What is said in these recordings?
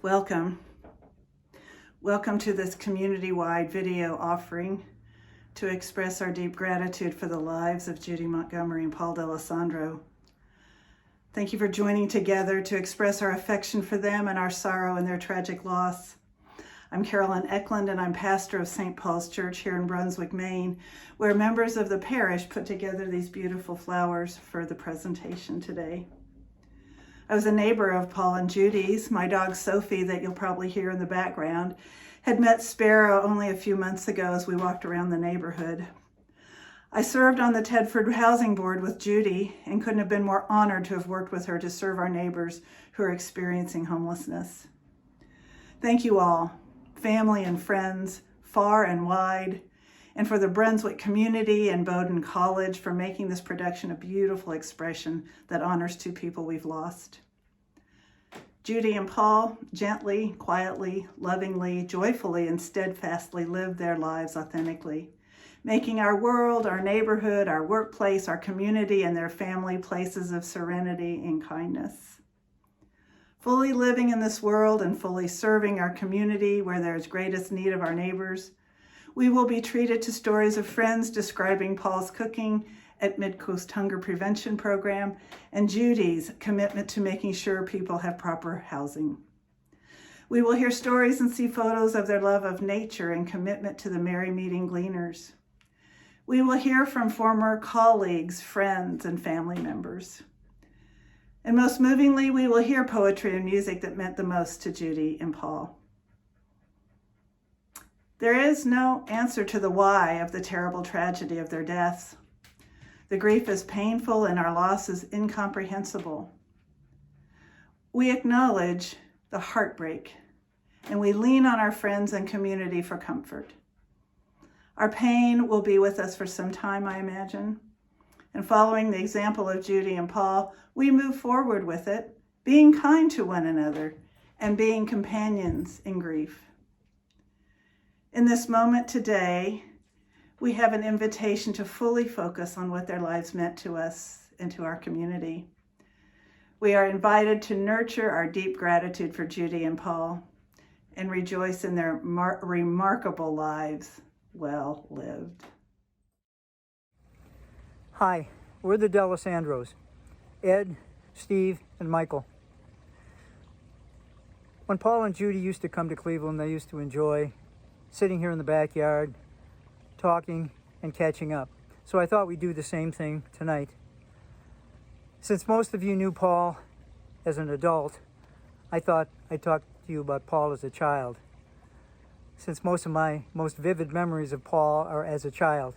Welcome. Welcome to this community-wide video offering to express our deep gratitude for the lives of Judy Montgomery and Paul D'Alessandro. Thank you for joining together to express our affection for them and our sorrow in their tragic loss. I'm Carolyn Eklund, and I'm pastor of St. Paul's Church here in Brunswick, Maine, where members of the parish put together these beautiful flowers for the presentation today. I was a neighbor of Paul and Judy's. My dog Sophie, that you'll probably hear in the background, had met Sparrow only a few months ago as we walked around the neighborhood. I served on the Tedford Housing Board with Judy and couldn't have been more honored to have worked with her to serve our neighbors who are experiencing homelessness. Thank you all, family and friends, far and wide, and for the Brunswick community and Bowdoin College for making this production a beautiful expression that honors two people we've lost. Judy and Paul gently, quietly, lovingly, joyfully, and steadfastly lived their lives authentically, making our world, our neighborhood, our workplace, our community, and their family places of serenity and kindness. Fully living in this world and fully serving our community where there is greatest need of our neighbors, we will be treated to stories of friends describing Paul's cooking at Mid-Coast Hunger Prevention Program and Judy's commitment to making sure people have proper housing. We will hear stories and see photos of their love of nature and commitment to the Merrymeeting Gleaners. We will hear from former colleagues, friends, and family members. And most movingly, we will hear poetry and music that meant the most to Judy and Paul. There is no answer to the why of the terrible tragedy of their deaths. The grief is painful and our loss is incomprehensible. We acknowledge the heartbreak and we lean on our friends and community for comfort. Our pain will be with us for some time, I imagine. And following the example of Judy and Paul, we move forward with it, being kind to one another and being companions in grief. In this moment today, we have an invitation to fully focus on what their lives meant to us and to our community. We are invited to nurture our deep gratitude for Judy and Paul and rejoice in their remarkable lives well lived. Hi, we're the D'Alessandros, Ed, Steve, and Michael. When Paul and Judy used to come to Cleveland, they used to enjoy sitting here in the backyard, talking and catching up. So I thought we'd do the same thing tonight. Since most of you knew Paul as an adult, I thought I'd talk to you about Paul as a child, since most of my most vivid memories of Paul are as a child.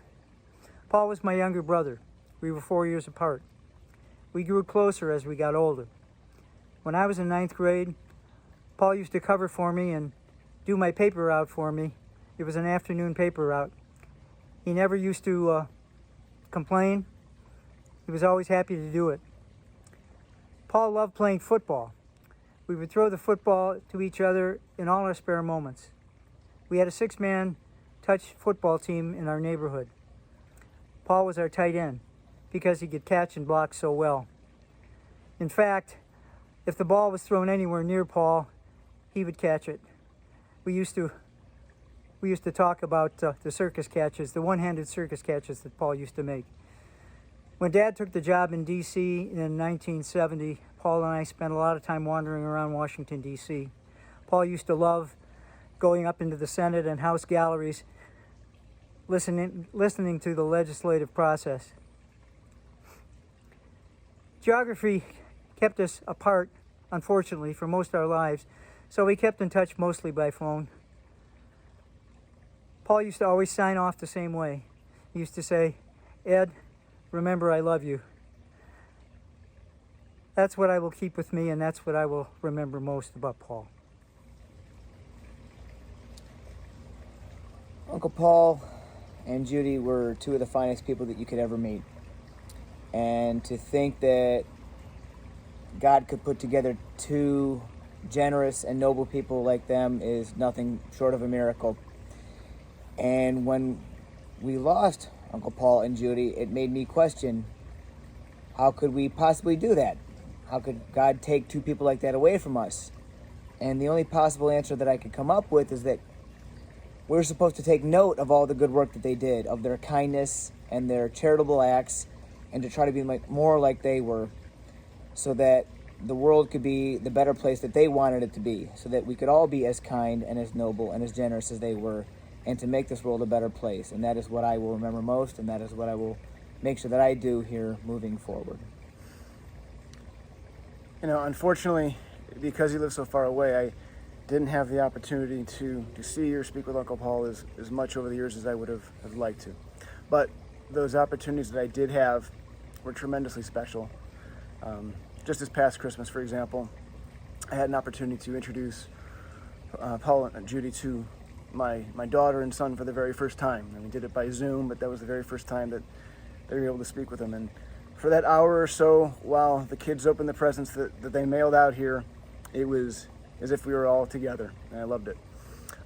Paul was my younger brother. We were 4 years apart. We grew closer as we got older. When I was in 9th grade, Paul used to cover for me and do my paper route for me. It was an afternoon paper route. He never used to complain. He was always happy to do it. Paul loved playing football. We would throw the football to each other in all our spare moments. We had a 6-man touch football team in our neighborhood. Paul was our tight end because he could catch and block so well. In fact, if the ball was thrown anywhere near Paul, he would catch it. We used to talk about the circus catches, the one-handed circus catches that Paul used to make. When Dad took the job in D.C. in 1970, Paul and I spent a lot of time wandering around Washington, D.C. Paul used to love going up into the Senate and House galleries, listening to the legislative process. Geography kept us apart, unfortunately, for most of our lives, so we kept in touch mostly by phone. Paul used to always sign off the same way. He used to say, "Ed, remember I love you." That's what I will keep with me, and that's what I will remember most about Paul. Uncle Paul and Judy were two of the finest people that you could ever meet. And to think that God could put together two generous and noble people like them is nothing short of a miracle. And when we lost Uncle Paul and Judy, it made me question, how could we possibly do that? How could God take two people like that away from us? And the only possible answer that I could come up with is that we're supposed to take note of all the good work that they did, of their kindness and their charitable acts, and to try to be more like they were, so that the world could be the better place that they wanted it to be, so that we could all be as kind and as noble and as generous as they were, and to make this world a better place. And that is what I will remember most, and that is what I will make sure that I do here moving forward. Unfortunately, because he lives so far away, I didn't have the opportunity to see or speak with Uncle Paul as much over the years as I would have liked to. But those opportunities that I did have were tremendously special. Just this past Christmas, for example, I had an opportunity to introduce Paul and Judy to my daughter and son for the very first time. And we did it by Zoom, but that was the very first time that they were able to speak with them. And for that hour or so, while the kids opened the presents that they mailed out here, it was as if we were all together, and I loved it.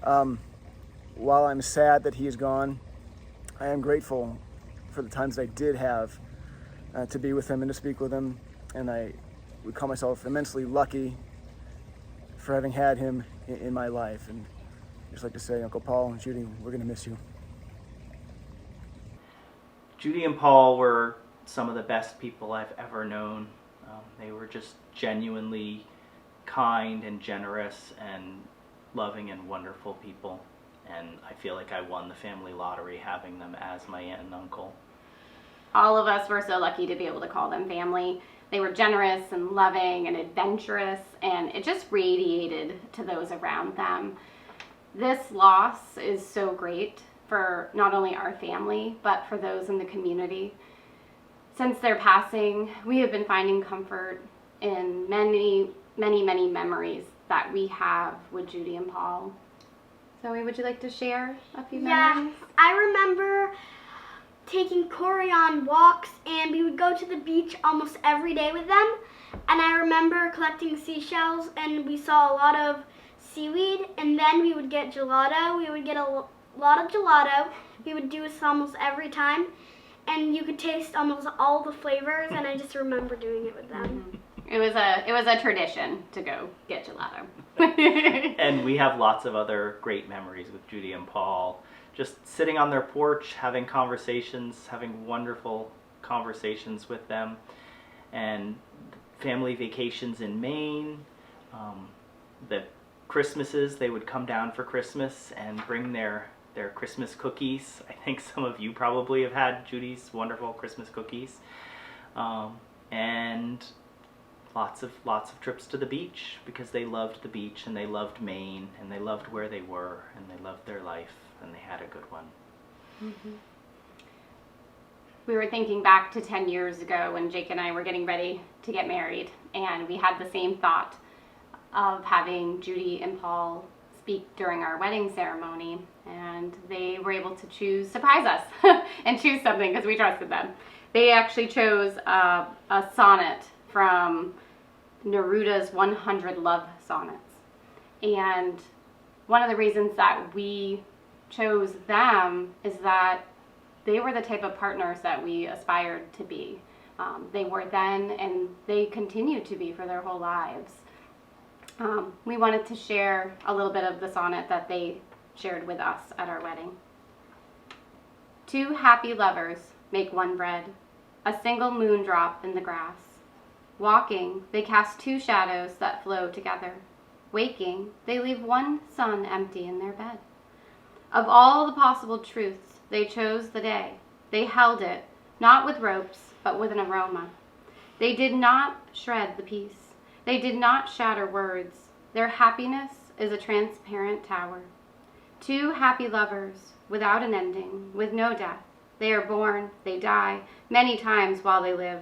While I'm sad that he is gone, I am grateful for the times I did have to be with him and to speak with him, and I would call myself immensely lucky for having had him in my life. And I'd just like to say, Uncle Paul and Judy, we're going to miss you. Judy and Paul were some of the best people I've ever known. They were just genuinely kind and generous and loving and wonderful people. And I feel like I won the family lottery having them as my aunt and uncle. All of us were so lucky to be able to call them family. They were generous and loving and adventurous, and it just radiated to those around them. This loss is so great for not only our family, but for those in the community. Since their passing, we have been finding comfort in many, many, many memories that we have with Judy and Paul. Zoe, would you like to share a few memories? Yeah, I remember taking Corey on walks, and we would go to the beach almost every day with them. And I remember collecting seashells, and we saw a lot of seaweed, and then we would get gelato. We would get a lot of gelato. We would do this almost every time, and you could taste almost all the flavors, and I just remember doing it with them. It was a tradition to go get gelato. And we have lots of other great memories with Judy and Paul. Just sitting on their porch, having conversations, having wonderful conversations with them, and family vacations in Maine. The Christmases, they would come down for Christmas and bring their Christmas cookies. I think some of you probably have had Judy's wonderful Christmas cookies. And lots of trips to the beach, because they loved the beach and they loved Maine and they loved where they were and they loved their life and they had a good one. Mm-hmm. We were thinking back to 10 years ago when Jake and I were getting ready to get married, and we had the same thought of having Judy and Paul speak during our wedding ceremony, and they were able to surprise us and choose something because we trusted them. They actually chose a sonnet from Neruda's 100 Love Sonnets. And one of the reasons that we chose them is that they were the type of partners that we aspired to be. They were then, and they continue to be for their whole lives. We wanted to share a little bit of the sonnet that they shared with us at our wedding. Two happy lovers make one bread, a single moon drop in the grass. Walking, they cast two shadows that flow together. Waking, they leave one sun empty in their bed. Of all the possible truths, they chose the day. They held it, not with ropes, but with an aroma. They did not shred the peace. They did not shatter words. Their happiness is a transparent tower. Two happy lovers, without an ending, with no death. They are born, they die, many times while they live.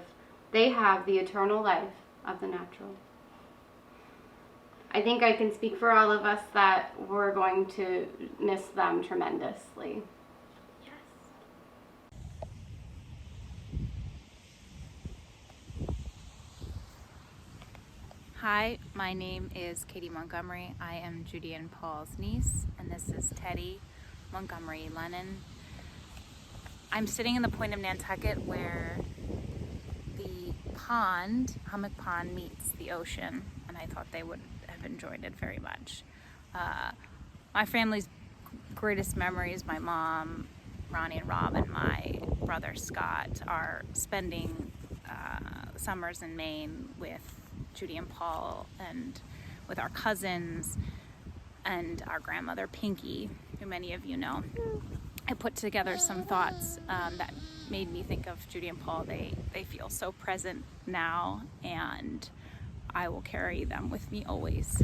They have the eternal life of the natural. I think I can speak for all of us that we're going to miss them tremendously. Hi, my name is Katie Montgomery. I am Judy and Paul's niece, and this is Teddy Montgomery Lennon. I'm sitting in the point of Nantucket where the pond, Hummock Pond, meets the ocean, and I thought they would have I've enjoyed it very much. My family's greatest memories, my mom, Ronnie and Rob, and my brother Scott, are spending summers in Maine with Judy and Paul and with our cousins and our grandmother Pinky, who many of you know. I put together some thoughts that made me think of Judy and Paul. They feel so present now, and I will carry them with me always.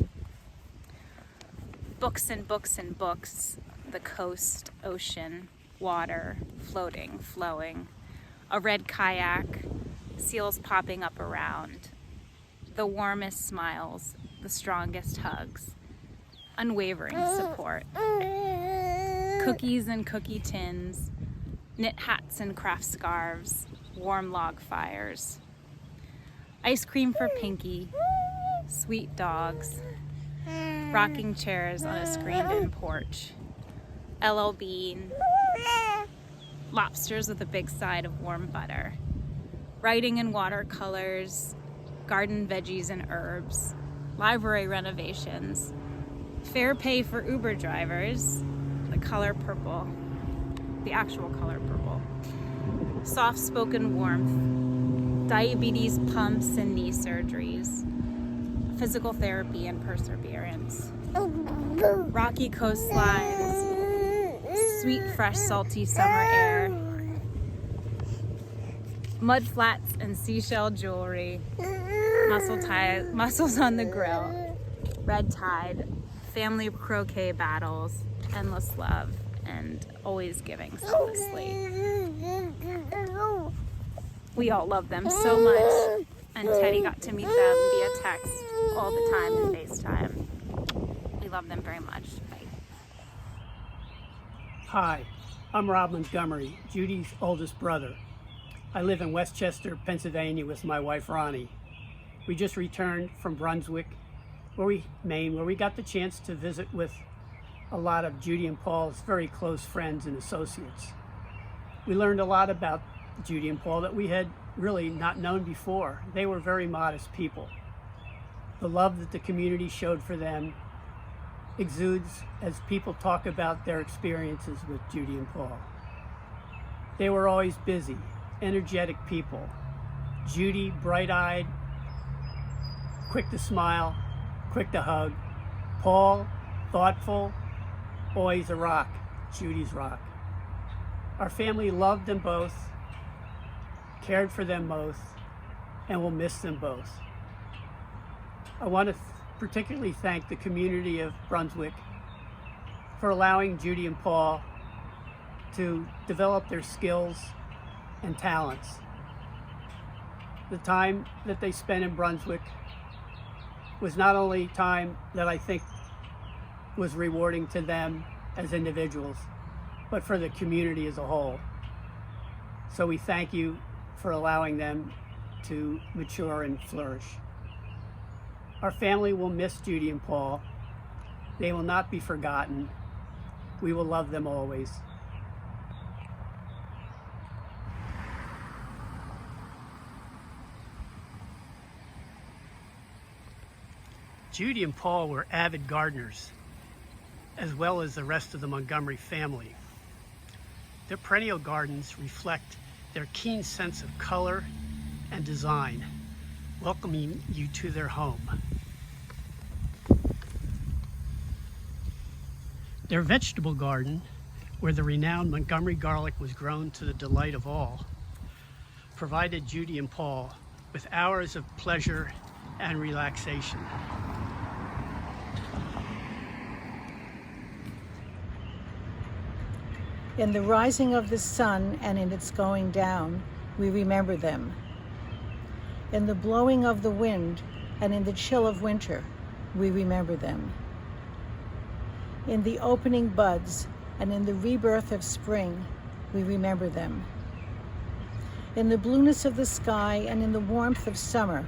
Books and books and books, the coast, ocean, water, floating, flowing, a red kayak, seals popping up around, the warmest smiles, the strongest hugs, unwavering support, cookies and cookie tins, knit hats and craft scarves, warm log fires, ice cream for Pinky, sweet dogs, rocking chairs on a screened-in porch, LL Bean, lobsters with a big side of warm butter, writing in watercolors, garden veggies and herbs, library renovations, fair pay for Uber drivers, the color purple, the actual color purple, soft-spoken warmth, diabetes pumps and knee surgeries, physical therapy and perseverance, rocky coastlines, sweet, fresh, salty summer air, mud flats and seashell jewelry, mussels on the grill, red tide, family croquet battles, endless love, and always giving selflessly. We all love them so much, and Teddy got to meet them via text all the time and FaceTime. We love them very much. Bye. Hi, I'm Rob Montgomery, Judy's oldest brother. I live in Westchester, Pennsylvania with my wife Ronnie. We just returned from Brunswick, Maine, where we got the chance to visit with a lot of Judy and Paul's very close friends and associates. We learned a lot about Judy and Paul that we had really not known before. They were very modest people. The love that the community showed for them exudes as people talk about their experiences with Judy and Paul. They were always busy, energetic people. Judy, bright-eyed, quick to smile, quick to hug. Paul, thoughtful, always a rock, Judy's rock. Our family loved them both, cared for them both, and will miss them both. I want to particularly thank the community of Brunswick for allowing Judy and Paul to develop their skills and talents. The time that they spent in Brunswick was not only time that I think was rewarding to them as individuals, but for the community as a whole. So we thank you for allowing them to mature and flourish. Our family will miss Judy and Paul. They will not be forgotten. We will love them always. Judy and Paul were avid gardeners, as well as the rest of the Montgomery family. Their perennial gardens reflect their keen sense of color and design, welcoming you to their home. Their vegetable garden, where the renowned Montgomery garlic was grown to the delight of all, provided Judy and Paul with hours of pleasure and relaxation. In the rising of the sun and in its going down, we remember them. In the blowing of the wind and in the chill of winter, we remember them. In the opening buds and in the rebirth of spring, we remember them. In the blueness of the sky and in the warmth of summer,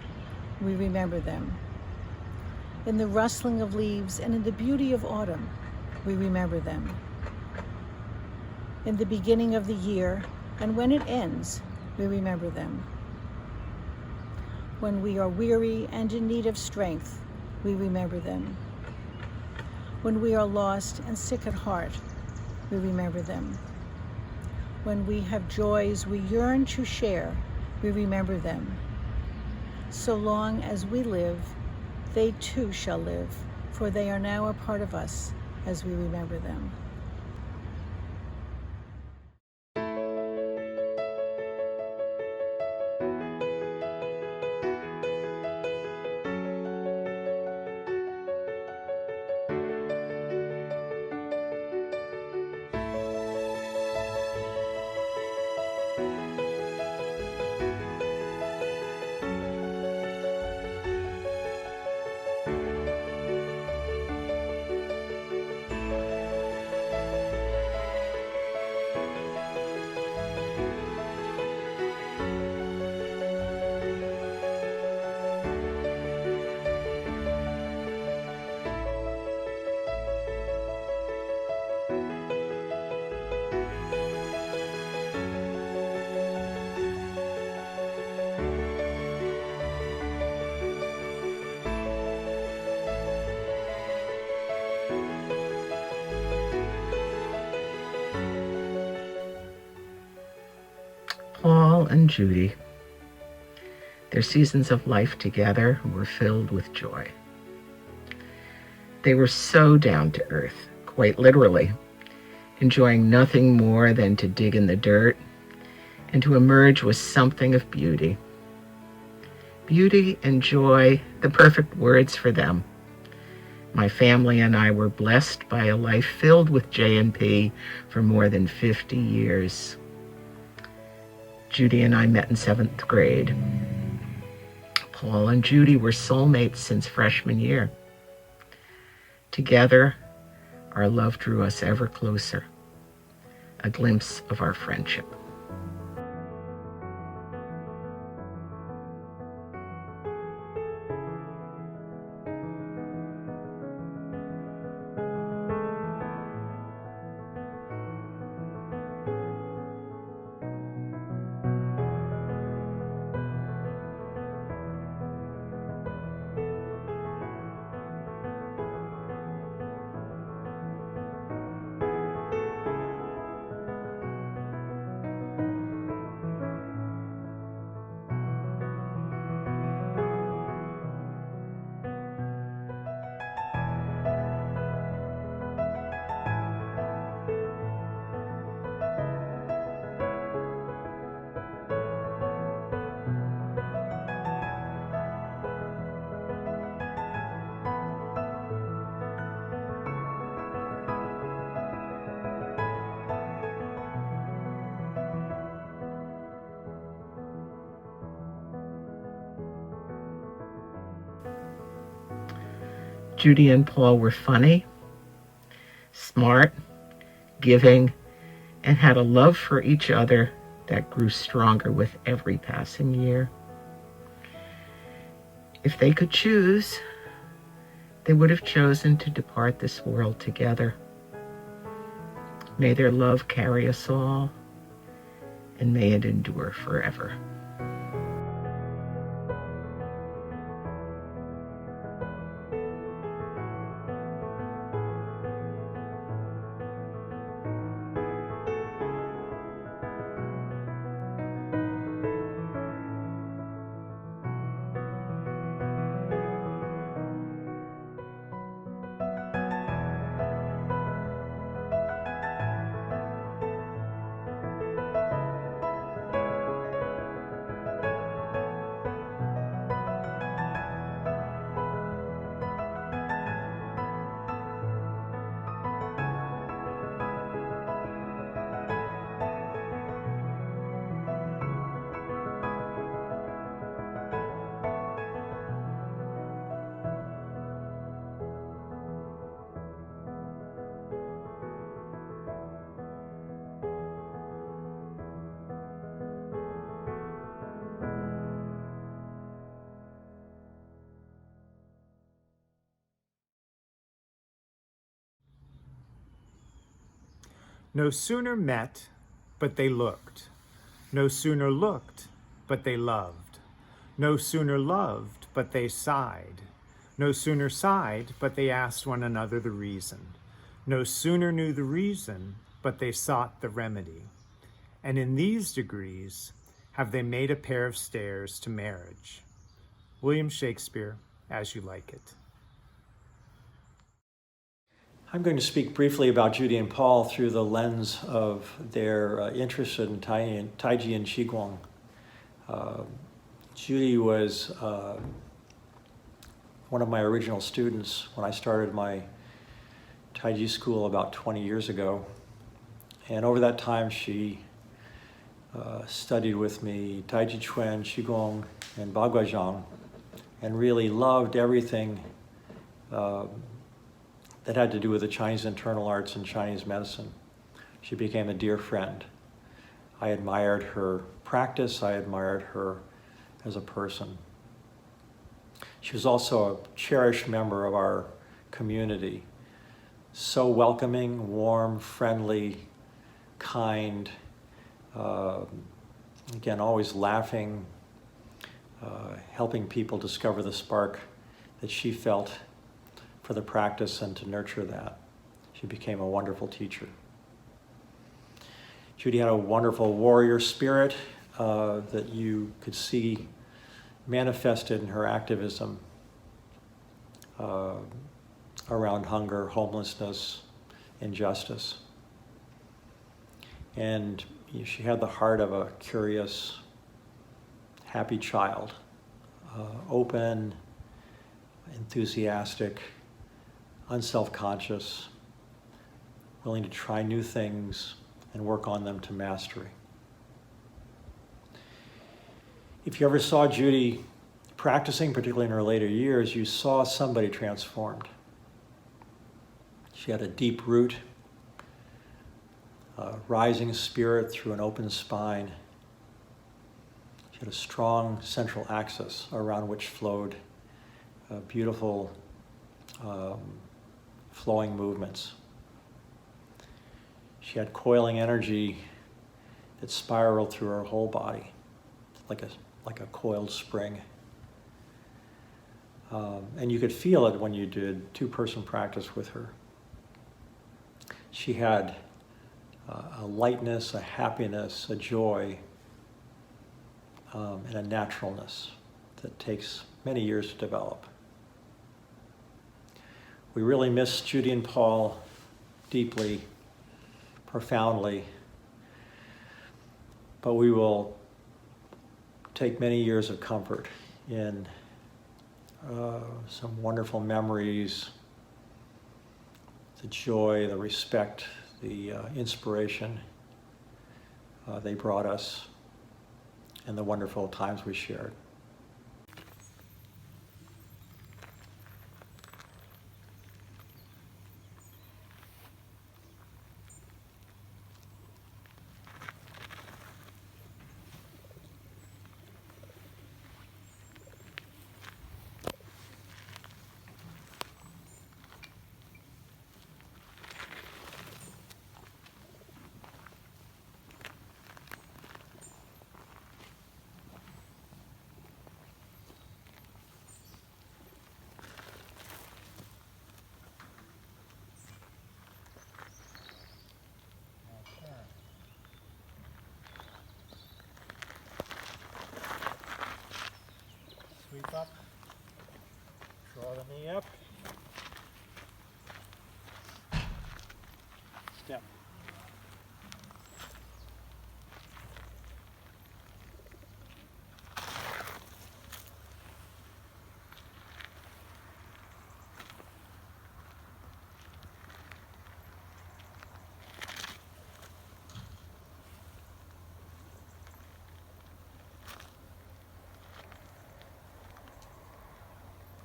we remember them. In the rustling of leaves and in the beauty of autumn, we remember them. In the beginning of the year and when it ends, we remember them. When we are weary and in need of strength, we remember them. When we are lost and sick at heart, we remember them. When we have joys we yearn to share, we remember them. So long as we live, they too shall live, for they are now a part of us as we remember them. Paul and Judy, their seasons of life together were filled with joy. They were so down to earth, quite literally, enjoying nothing more than to dig in the dirt and to emerge with something of beauty. Beauty and joy, the perfect words for them. My family and I were blessed by a life filled with J&P for more than 50 years. Judy and I met in 7th grade. Paul and Judy were soulmates since freshman year. Together, our love drew us ever closer, a glimpse of our friendship. Judy and Paul were funny, smart, giving, and had a love for each other that grew stronger with every passing year. If they could choose, they would have chosen to depart this world together. May their love carry us all, and may it endure forever. No sooner met, but they looked. No sooner looked, but they loved. No sooner loved, but they sighed. No sooner sighed, but they asked one another the reason. No sooner knew the reason, but they sought the remedy. And in these degrees have they made a pair of stairs to marriage. William Shakespeare, As You Like It. I'm going to speak briefly about Judy and Paul through the lens of their interest in Taiji and Qigong. Judy was one of my original students when I started my Taiji school about 20 years ago. And over that time, she studied with me Taiji Chuan, Qigong, and Baguazhang, and really loved everything that had to do with the Chinese internal arts and Chinese medicine. She became a dear friend. I admired her practice. I admired her as a person. She was also a cherished member of our community. So welcoming, warm, friendly, kind, again, always laughing, helping people discover the spark that she felt for the practice and to nurture that. She became a wonderful teacher. Judy had a wonderful warrior spirit that you could see manifested in her activism around hunger, homelessness, injustice. And she had the heart of a curious, happy child, open, enthusiastic, unself-conscious, willing to try new things and work on them to mastery. If you ever saw Judy practicing, particularly in her later years, you saw somebody transformed. She had a deep root, a rising spirit through an open spine. She had a strong central axis around which flowed beautiful flowing movements. She had coiling energy that spiraled through her whole body, like a coiled spring. And you could feel it when you did two-person practice with her. She had a lightness, a happiness, a joy, and a naturalness that takes many years to develop. We really miss Judy and Paul deeply, profoundly, but we will take many years of comfort in some wonderful memories, the joy, the respect, the inspiration they brought us, and the wonderful times we shared. Sweep up, draw the knee up, step.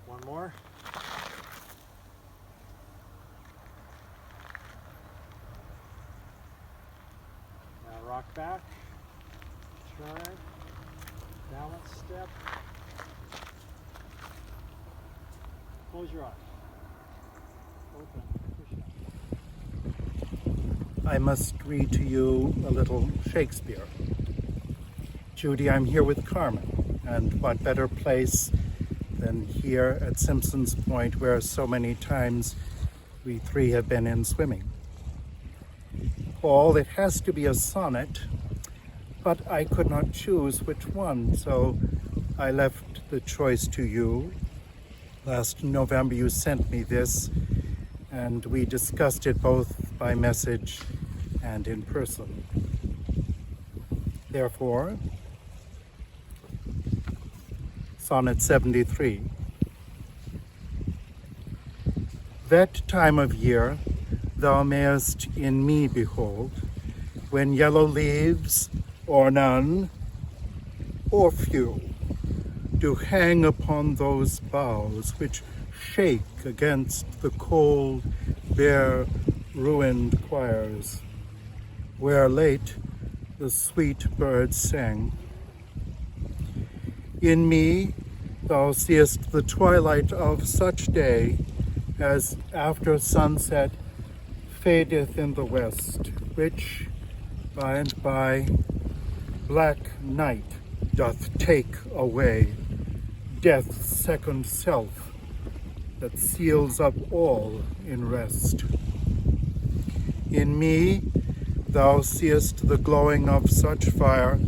One more. Now rock back, turn, balance step. Close your eyes. Open, push up. I must read to you a little Shakespeare. Judy, I'm here with Carmen, and what better place than here at Simpson's Point, where so many times we three have been in swimming. Paul, it has to be a sonnet, but I could not choose which one, so I left the choice to you. Last November you sent me this, and we discussed it both by message and in person. Therefore, Sonnet 73. That time of year thou mayest in me behold, when yellow leaves, or none, or few, do hang upon those boughs which shake against the cold, bare, ruined choirs, where late the sweet birds sang. In me thou seest the twilight of such day as after sunset fadeth in the west, which by and by black night doth take away, death's second self that seals up all in rest. In me thou seest the glowing of such fire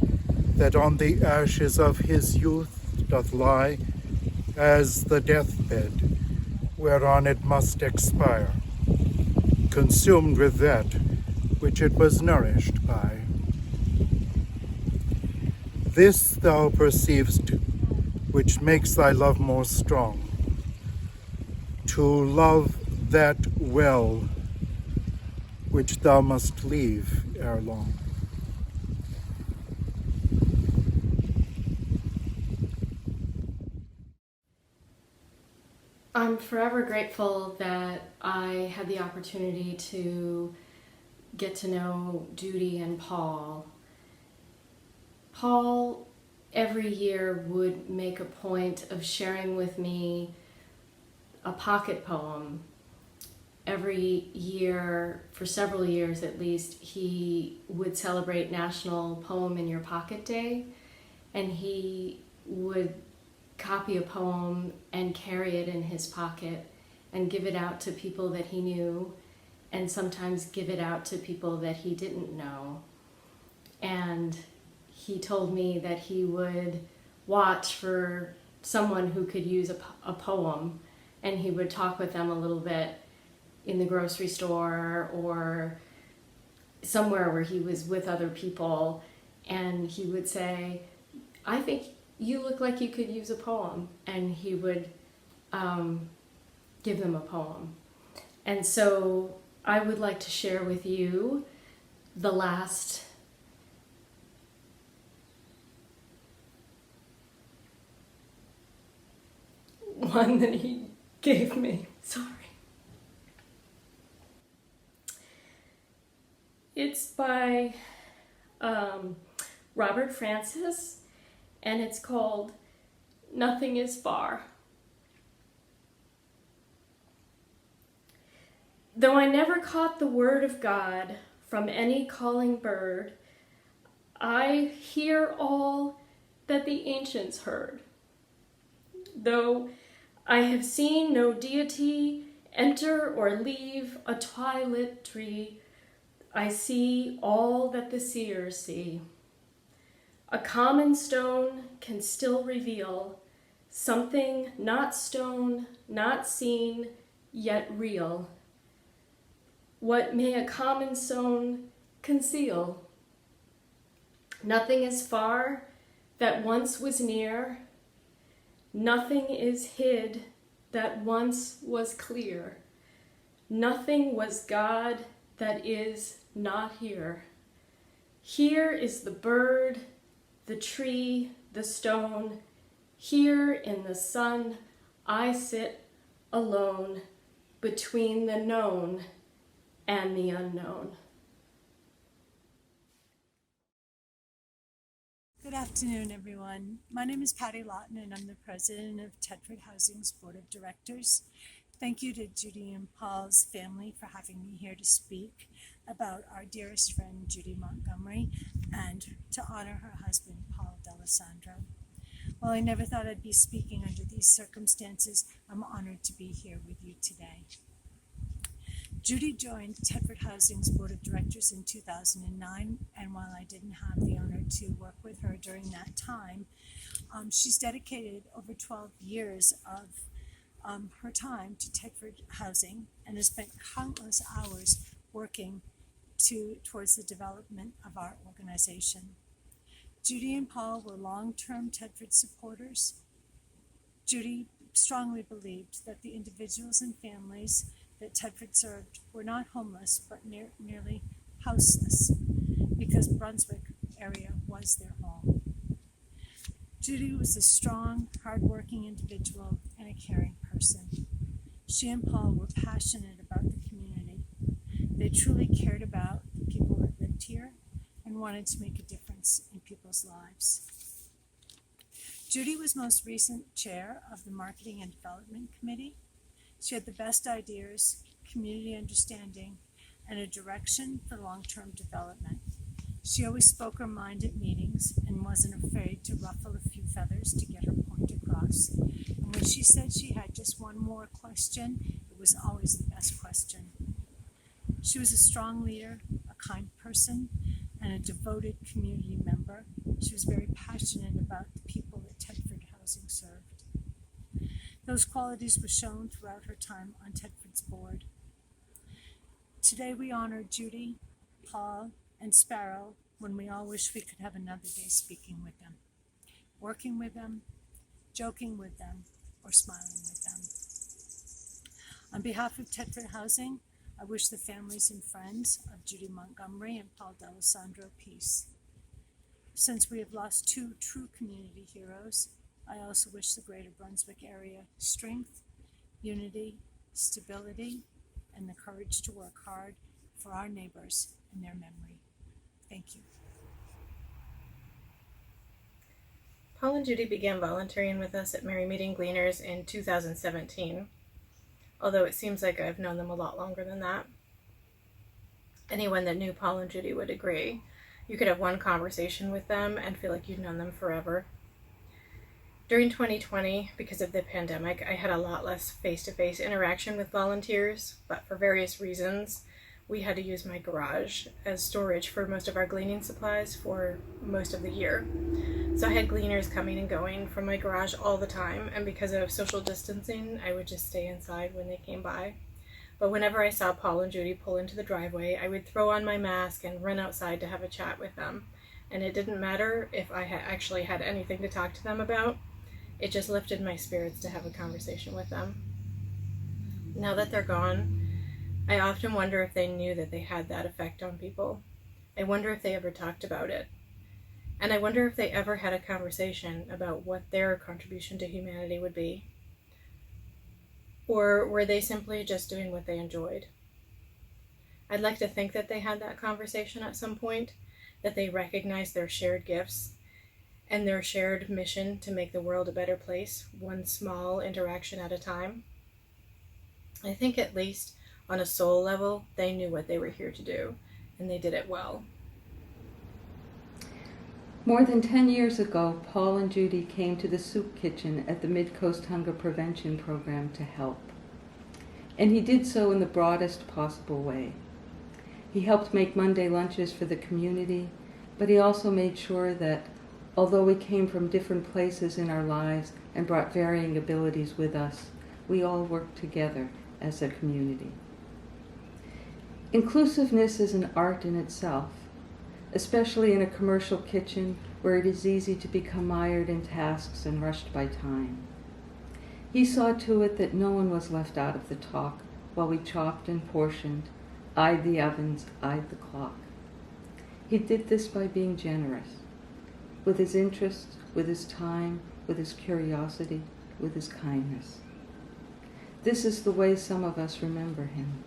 that on the ashes of his youth doth lie, as the deathbed whereon it must expire, consumed with that which it was nourished by. This thou perceivest, which makes thy love more strong, to love that well which thou must leave ere long. I'm forever grateful that I had the opportunity to get to know Judy and Paul. Paul every year would make a point of sharing with me a pocket poem. Every year, for several years at least, he would celebrate National Poem in Your Pocket Day, and he would copy a poem and carry it in his pocket and give it out to people that he knew, and sometimes give it out to people that he didn't know. And he told me that he would watch for someone who could use a poem, and he would talk with them a little bit in the grocery store or somewhere where he was with other people, and he would say, I think you look like you could use a poem, and he would give them a poem. And so I would like to share with you the last one that he gave me. Sorry. It's by Robert Francis, and it's called Nothing is Far. Though I never caught the word of God from any calling bird, I hear all that the ancients heard. Though I have seen no deity enter or leave a twilit tree, I see all that the seers see. A common stone can still reveal something not stone, not seen, yet real. What may a common stone conceal? Nothing is far that once was near. Nothing is hid that once was clear. Nothing was God that is not here. Here is the bird, the tree, the stone. Here in the sun I sit alone between the known and the unknown. Good afternoon, everyone. My name is Patty Lawton, and I'm the president of Tedford Housing's Board of Directors. Thank you to Judy and Paul's family for having me here to speak about our dearest friend, Judy Montgomery, and to honor her husband, Paul D'Alessandro. While I never thought I'd be speaking under these circumstances, I'm honored to be here with you today. Judy joined Tedford Housing's Board of Directors in 2009, and while I didn't have the honor to work with her during that time, she's dedicated over 12 years of her time to Tedford Housing and has spent countless hours working towards the development of our organization. Judy and Paul were long-term Tedford supporters. Judy strongly believed that the individuals and families that Tedford served were not homeless but nearly houseless because Brunswick area was their home. Judy was a strong, hard-working individual and a caring person. She and Paul were passionate about the community. They truly cared about the people that lived here and wanted to make a difference in people's lives. Judy was most recent chair of the Marketing and Development Committee. She had the best ideas, community understanding, and a direction for long-term development. She always spoke her mind at meetings and wasn't afraid to ruffle a few feathers to get her point across. And when she said she had just one more question, it was always the best question. She was a strong leader, a kind person, and a devoted community member. She was very passionate about the people that Tedford Housing served. Those qualities were shown throughout her time on Tedford's board. Today we honor Judy, Paul, and Sparrow when we all wish we could have another day speaking with them, working with them, joking with them, or smiling with them. On behalf of Tedford Housing, I wish the families and friends of Judy Montgomery and Paul D'Alessandro peace. Since we have lost two true community heroes, I also wish the greater Brunswick area strength, unity, stability, and the courage to work hard for our neighbors in their memory. Thank you. Paul and Judy began volunteering with us at Merrymeeting Gleaners in 2017, although it seems like I've known them a lot longer than that. Anyone that knew Paul and Judy would agree. You could have one conversation with them and feel like you'd known them forever. During 2020, because of the pandemic, I had a lot less face-to-face interaction with volunteers, but for various reasons, we had to use my garage as storage for most of our gleaning supplies for most of the year. So I had gleaners coming and going from my garage all the time, and because of social distancing, I would just stay inside when they came by. But whenever I saw Paul and Judy pull into the driveway, I would throw on my mask and run outside to have a chat with them. And it didn't matter if I actually had anything to talk to them about. It just lifted my spirits to have a conversation with them. Now that they're gone, I often wonder if they knew that they had that effect on people. I wonder if they ever talked about it. And I wonder if they ever had a conversation about what their contribution to humanity would be. Or were they simply just doing what they enjoyed? I'd like to think that they had that conversation at some point, that they recognized their shared gifts and their shared mission to make the world a better place, one small interaction at a time. I think at least on a soul level, they knew what they were here to do, and they did it well. More than 10 years ago, Paul and Judy came to the soup kitchen at the Mid-Coast Hunger Prevention Program to help. And he did so in the broadest possible way. He helped make Monday lunches for the community, but he also made sure that although we came from different places in our lives and brought varying abilities with us, we all worked together as a community. Inclusiveness is an art in itself, especially in a commercial kitchen where it is easy to become mired in tasks and rushed by time. He saw to it that no one was left out of the talk while we chopped and portioned, eyed the ovens, eyed the clock. He did this by being generous, with his interest, with his time, with his curiosity, with his kindness. This is the way some of us remember him.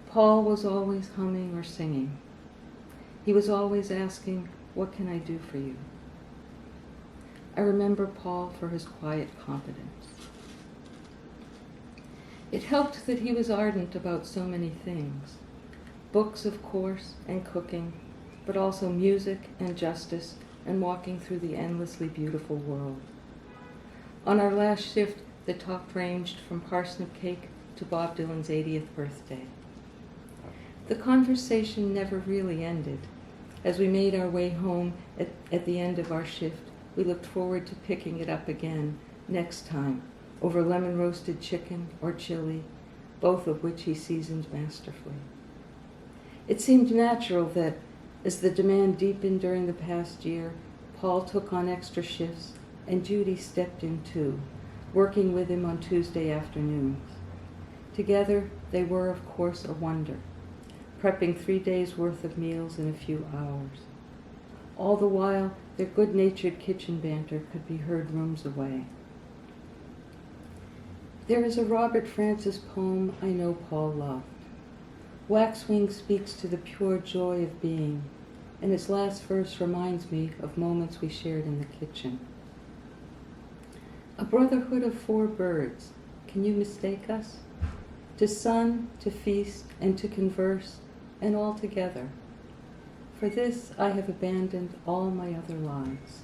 Paul was always humming or singing. He was always asking, "What can I do for you?" I remember Paul for his quiet competence. It helped that he was ardent about so many things. Books, of course, and cooking, but also music and justice and walking through the endlessly beautiful world. On our last shift, the talk ranged from parsnip cake to Bob Dylan's 80th birthday. The conversation never really ended. As we made our way home at the end of our shift, we looked forward to picking it up again next time over lemon-roasted chicken or chili, both of which he seasoned masterfully. It seemed natural that, as the demand deepened during the past year, Paul took on extra shifts and Judy stepped in too, working with him on Tuesday afternoons. Together, they were, of course, a wonder, prepping 3 days' worth of meals in a few hours. All the while, their good-natured kitchen banter could be heard rooms away. There is a Robert Francis poem I know Paul loved. Waxwing speaks to the pure joy of being, and its last verse reminds me of moments we shared in the kitchen. A brotherhood of 4 birds, can you mistake us? To sun, to feast, and to converse, and all together. For this I have abandoned all my other lives.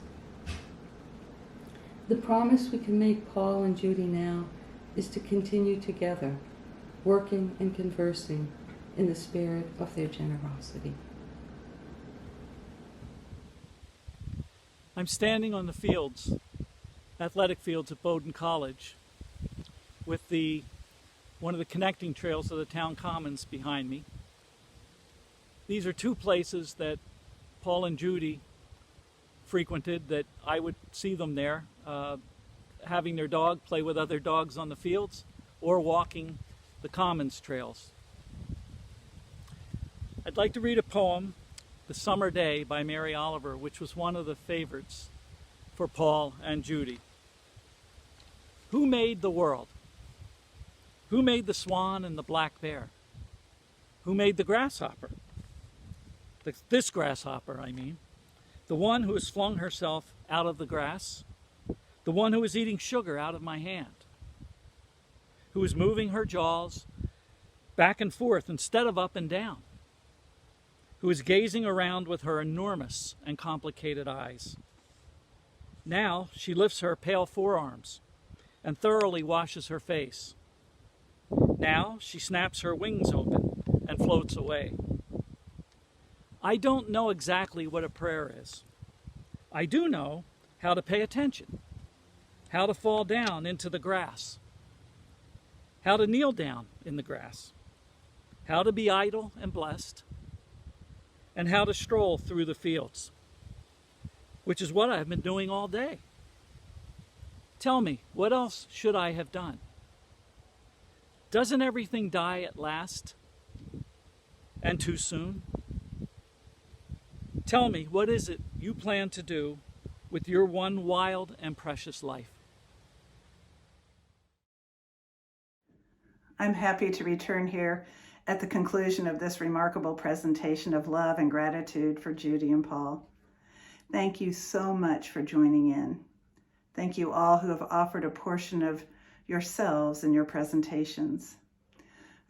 The promise we can make Paul and Judy now is to continue together, working and conversing in the spirit of their generosity. I'm standing on the fields, athletic fields at Bowdoin College, with one of the connecting trails of the town commons behind me. These are 2 places that Paul and Judy frequented, that I would see them there, having their dog play with other dogs on the fields or walking the commons trails. I'd like to read a poem, The Summer Day by Mary Oliver, which was one of the favorites for Paul and Judy. Who made the world? Who made the swan and the black bear? Who made the grasshopper? This grasshopper, I mean. The one who has flung herself out of the grass. The one who is eating sugar out of my hand. Who is moving her jaws back and forth instead of up and down. Who is gazing around with her enormous and complicated eyes. Now she lifts her pale forearms and thoroughly washes her face. Now she snaps her wings open and floats away. I don't know exactly what a prayer is. I do know how to pay attention, how to fall down into the grass, how to kneel down in the grass, how to be idle and blessed, and how to stroll through the fields, which is what I've been doing all day. Tell me, what else should I have done? Doesn't everything die at last, and too soon? Tell me, what is it you plan to do with your one wild and precious life? I'm happy to return here at the conclusion of this remarkable presentation of love and gratitude for Judy and Paul. Thank you so much for joining in. Thank you all who have offered a portion of yourselves in your presentations.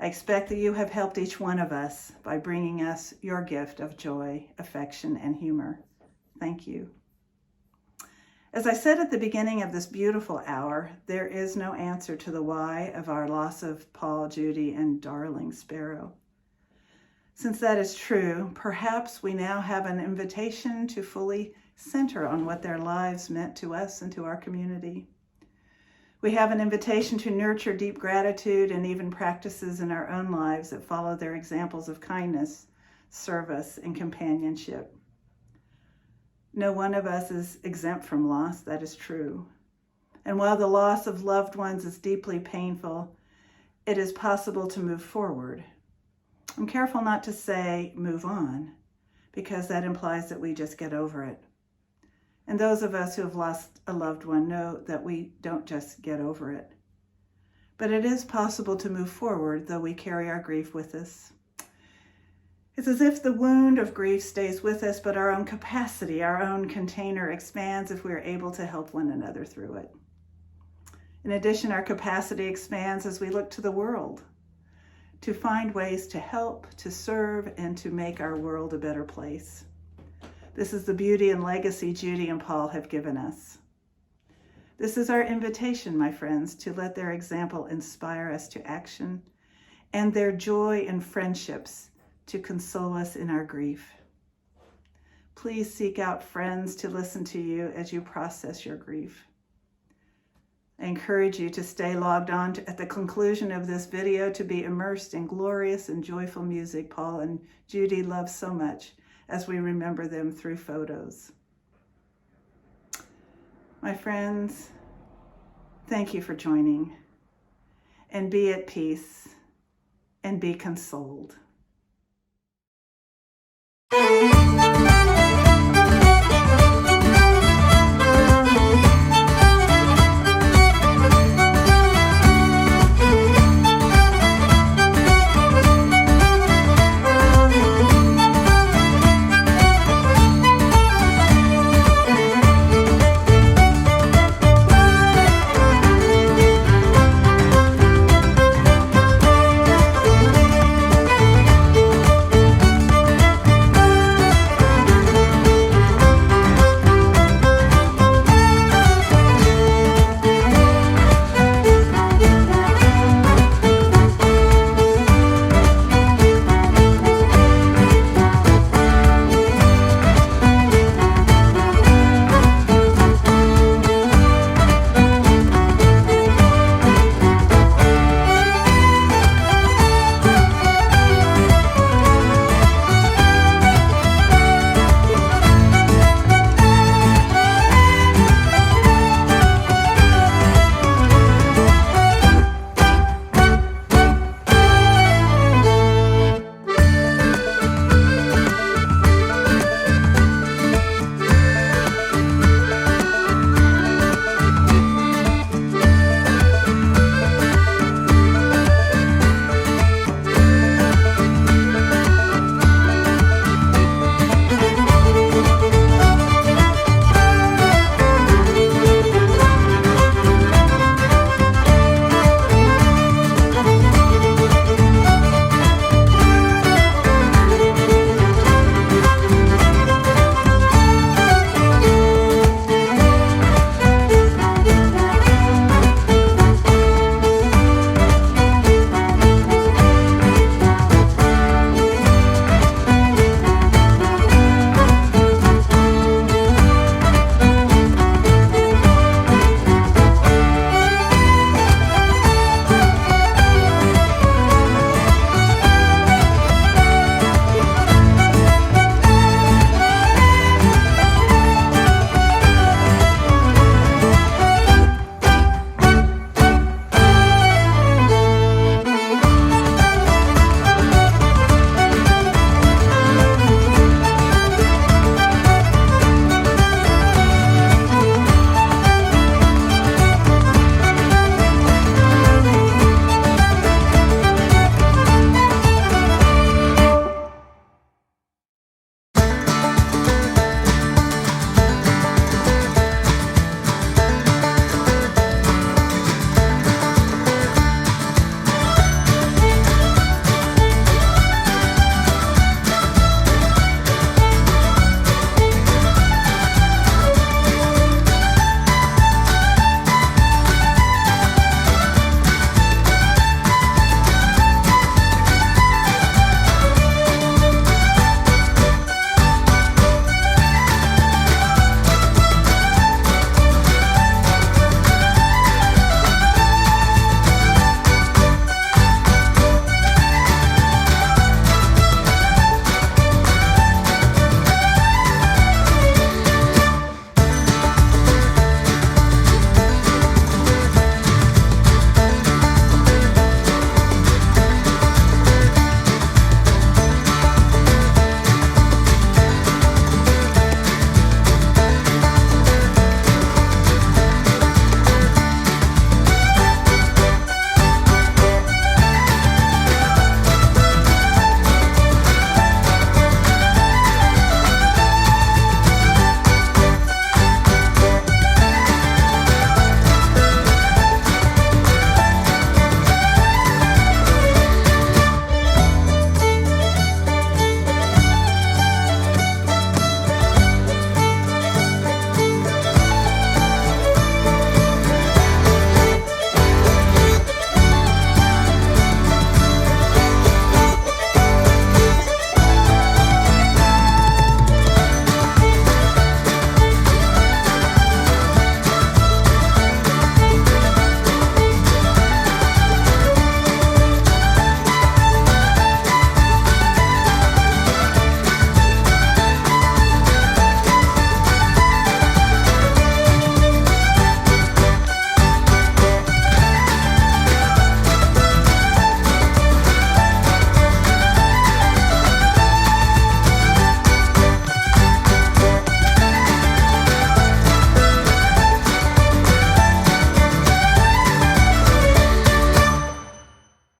I expect that you have helped each one of us by bringing us your gift of joy, affection, and humor. Thank you. As I said at the beginning of this beautiful hour, there is no answer to the why of our loss of Paul, Judy, and darling Sparrow. Since that is true, perhaps we now have an invitation to fully center on what their lives meant to us and to our community. We have an invitation to nurture deep gratitude and even practices in our own lives that follow their examples of kindness, service, and companionship. No one of us is exempt from loss, that is true. And while the loss of loved ones is deeply painful, it is possible to move forward. I'm careful not to say move on, because that implies that we just get over it. And those of us who have lost a loved one know that we don't just get over it. But it is possible to move forward, though we carry our grief with us. It's as if the wound of grief stays with us, but our own capacity, our own container expands if we are able to help one another through it. In addition, our capacity expands as we look to the world, to find ways to help, to serve, and to make our world a better place. This is the beauty and legacy Judy and Paul have given us. This is our invitation, my friends, to let their example inspire us to action and their joy and friendships to console us in our grief. Please seek out friends to listen to you as you process your grief. I encourage you to stay logged on at the conclusion of this video to be immersed in glorious and joyful music Paul and Judy love so much as we remember them through photos. My friends, thank you for joining, and be at peace and be consoled.